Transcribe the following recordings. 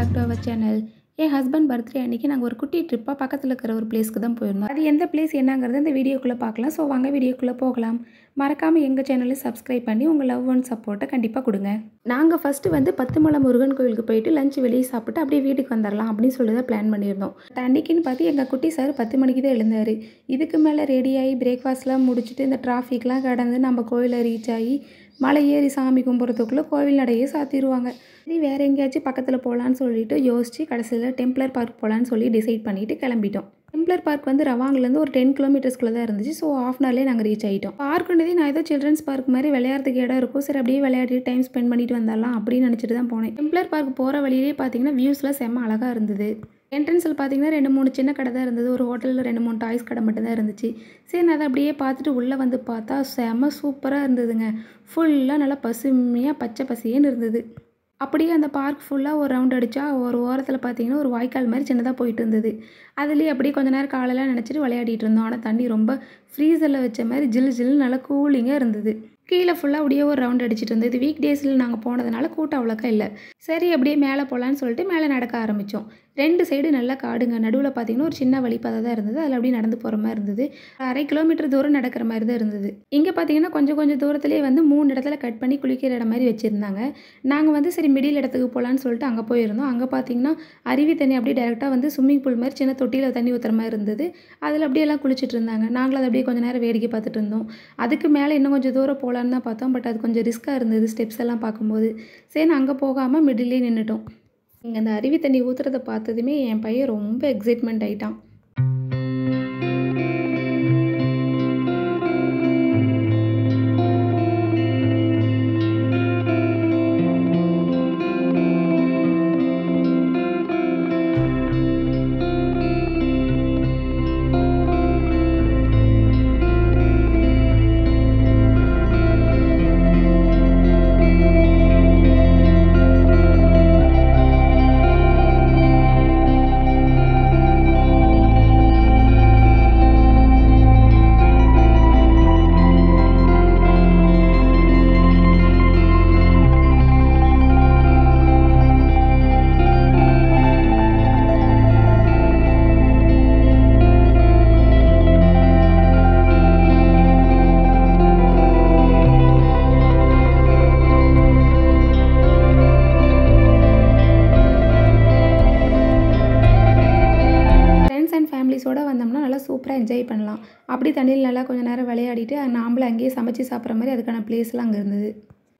Back to our channel. என் husband birthday அன்றைக்கி நாங்கள் ஒரு குட்டி ட்ரிப்பாக பக்கத்தில் இருக்கிற ஒரு பிளேஸ்க்கு தான் போயிருந்தோம். அது எந்த பிளேஸ் என்னங்கிறது இந்த வீடியோக்குள்ளே பார்க்கலாம். ஸோ வாங்க வீடியோக்குள்ளே போகலாம். மறக்காமல் எங்கள் சேனலை சப்ஸ்கிரைப் பண்ணி உங்கள் லவ் அண்ட் சப்போர்ட்டை கண்டிப்பாக கொடுங்க. நாங்கள் ஃபஸ்ட்டு வந்து 10 மலை முருகன் கோயிலுக்கு போயிட்டு லஞ்ச் வெளியே சாப்பிட்டு அப்படியே வீட்டுக்கு வந்துடலாம் அப்படின்னு சொல்லி தான் பிளான் பண்ணியிருந்தோம். அன்றைக்கின்னு பார்த்து எங்கள் குட்டி சார் 10 மணிக்கு தான் எழுந்தார். இதுக்கு மேலே ரெடியாகி பிரேக்ஃபாஸ்ட்லாம் முடிச்சுட்டு இந்த டிராஃபிக்லாம் கடந்து நம்ம கோயிலை ரீச் ஆகி மலை ஏறி சாமி கும்பிட்றதுக்குள்ளே கோவில் நடையே சாத்திடுவாங்க. சரி வேறு எங்கேயாச்சும் பக்கத்தில் போகலான்னு சொல்லிட்டு யோசித்து கடைசியில் டெம்ப்ளர் பார்க் போகலான்னு சொல்லி டிசைட் பண்ணிவிட்டு கிளம்பிட்டோம். டெம்ப்ளர் பார்க் வந்து ரவாங்கிலேருந்து ஒரு 10 கிலோமீட்டர்ஸ்குள்ளே தான் இருந்துச்சு. ஸோ ½ ஹவர்லேயே நாங்கள் ரீச் ஆகிட்டோம். பார்க்குன்றதே நான் ஏதோ சில்ட்ரன்ஸ் பார்க் மாதிரி விளையாடுறதுக்கு இடம் இருக்கும், சரி அப்படியே விளையாடிட்டு டைம் ஸ்பெண்ட் பண்ணிட்டு வந்துடலாம் அப்படின்னு நினச்சிட்டு தான் போனேன். டெம்ப்ளர் பார்க் போகிற வழியிலே பார்த்தீங்கன்னா வியூஸ்லாம் செம்ம அழகாக இருந்தது. என்ட்ரன்ஸில் பார்த்தீங்கன்னா 2-3 சின்ன கடை தான் இருந்தது. ஒரு ஹோட்டலில் 2-3 டாய்ஸ் கடை மட்டும் தான் இருந்துச்சு. சரி நான் அதை அப்படியே பார்த்துட்டு உள்ளே வந்து பார்த்தா செம்ம சூப்பராக இருந்ததுங்க. ஃபுல்லாக நல்லா பசுமையாக பச்சை பசியேன்னு இருந்தது. அப்படியே அந்த பார்க் ஃபுல்லாக ஒரு ரவுண்ட் அடித்தா ஒரு ஓரத்தில் பார்த்தீங்கன்னா ஒரு வாய்க்கால் மாதிரி சின்னதாக போயிட்டு இருந்தது. அதுலேயே அப்படியே கொஞ்ச நேரம் காலையில் நினச்சிட்டு விளையாடிட்டு இருந்தோம். ஆனால் தண்ணி ரொம்ப ஃப்ரீசரில் வச்ச மாதிரி ஜில்லு நல்லா கூலிங்காக இருந்தது. கீழே ஃபுல்லாக அப்படியே ஒரு ரவுண்ட் அடிச்சிட்டு இருந்தது. வீக் டேஸில் நாங்கள் போனதுனால கூட்டம் அவ்வளோக்கா இல்லை. சரி அப்படியே மேலே போகலான்னு சொல்லிட்டு மேலே நடக்க ஆரம்பித்தோம். 2 சைடு நல்லா காடுங்க. நடுவில் பார்த்தீங்கன்னா ஒரு சின்ன வழிப்பாதை தான் இருந்தது. அதில் அப்படியே நடந்து போகிற மாதிரி இருந்தது. 1/2 கிலோமீட்டர் தூரம் நடக்கிற மாதிரி தான் இருந்தது. இங்கே பார்த்தீங்கன்னா கொஞ்சம் தூரத்துலேயே வந்து 3 இடத்துல கட் பண்ணி குளிக்கிற இடம் மாதிரி வச்சுருந்தாங்க. நாங்கள் வந்து சரி மிடில் இடத்துக்கு போகலான்னு சொல்லிட்டு அங்கே போயிருந்தோம். அங்கே பார்த்தீங்கன்னா அருவி தண்ணி அப்படியே டேரெக்டாக வந்து ஸ்விம்மிங் பூல் மாதிரி சின்ன தொட்டியில் தண்ணி ஊற்றுற மாதிரி இருந்தது. அதில் அப்படியெல்லாம் குளிச்சுட்டு இருந்தாங்க. நாங்களும் அதை அப்படியே கொஞ்சம் நேரம் வேடிக்கை பார்த்துட்டு இருந்தோம். அதுக்கு மேலே இன்னும் கொஞ்சம் தூரம் போகலான்னு தான் பார்த்தோம். பட் அது கொஞ்சம் ரிஸ்க்காக இருந்தது ஸ்டெப்ஸ் எல்லாம் பார்க்கும்போது. சரி நான் அங்கே போகாமல் மிடில்லே நின்றுட்டோம். இங்கே அந்த அருவி தண்ணி ஊற்றுறதை பார்த்ததுமே என் பையன் ரொம்ப எக்ஸைட்மெண்ட் ஆகிட்டான். ஃபேமிலிஸோடு வந்தோம்னா நல்லா சூப்பராக என்ஜாய் பண்ணலாம். அப்படி தண்ணியில் நல்லா கொஞ்சம் நேரம் விளையாடிட்டு நாமளும் அங்கேயே சமைச்சு சாப்பிட்ற மாதிரி அதுக்கான பிளேஸ்லாம் அங்கே இருந்தது.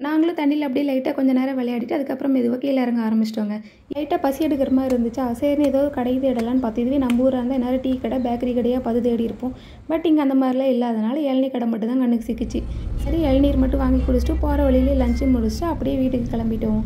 நாங்களும் தண்ணியில் அப்படியே லைட்டாக கொஞ்சம் நேரம் விளையாடிட்டு அதுக்கப்புறம் மெதுவாக கீழே இறங்க ஆரம்பிச்சிட்டோங்க. லைட்டாக பசி எடுக்கிற மாதிரி இருந்துச்சா சரின்னு ஏதோ கடை தேடலான்னு பார்த்து இதுவே நம்ம ஊராக இருந்தால் என்னால் டீ கடை பேக்கரி கடையாக பார்த்து தேடி இருப்போம். பட் இங்கே அந்த மாதிரிலாம் இல்லாதனால இளநீர் கடை மட்டும் தான் கண்ணுக்கு சிக்கிச்சு. சரி இளநீர் மட்டும் வாங்கி குடிச்சிட்டு போகிற வழியிலே லஞ்சு முடிச்சுட்டு அப்படியே வீட்டுக்கு கிளம்பிட்டோம்.